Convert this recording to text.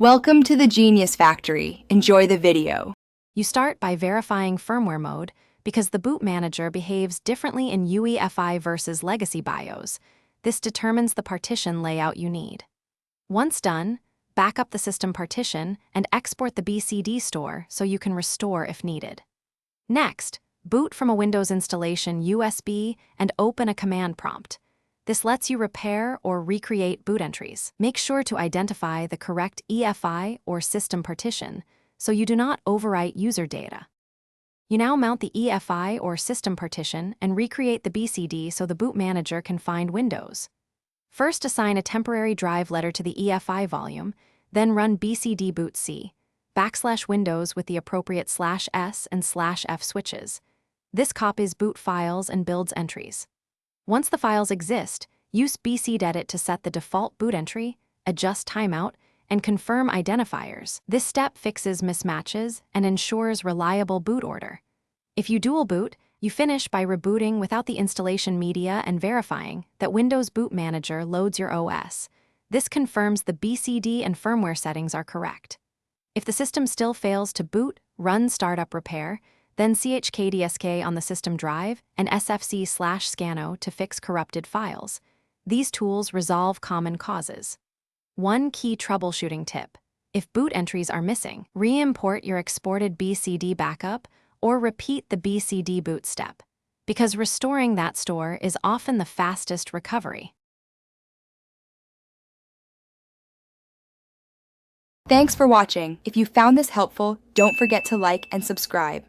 Welcome to the Genius Factory. Enjoy the video. You start by verifying firmware mode because the boot manager behaves differently in UEFI versus legacy BIOS. This determines the partition layout you need. Once done, back up the system partition and export the BCD store so you can restore if needed. Next, boot from a Windows installation USB and open a command prompt. This lets you repair or recreate boot entries. Make sure to identify the correct EFI or system partition so you do not overwrite user data. You now mount the EFI or system partition and recreate the BCD so the boot manager can find Windows. First, assign a temporary drive letter to the EFI volume, then run BCD boot C /Windows with the appropriate /S and /F switches. This copies boot files and builds entries. Once the files exist, use bcdedit to set the default boot entry, adjust timeout, and confirm identifiers. This step fixes mismatches and ensures reliable boot order. If you dual boot, you finish by rebooting without the installation media and verifying that Windows Boot Manager loads your OS. This confirms the BCD and firmware settings are correct. If the system still fails to boot, run startup repair, then chkdsk on the system drive and sfc/scano to fix corrupted files. These tools resolve common causes. One key troubleshooting tip: if boot entries are missing, re-import your exported BCD backup or repeat the BCD boot step, because restoring that store is often the fastest recovery. Thanks for watching. If you found this helpful, don't forget to like and subscribe.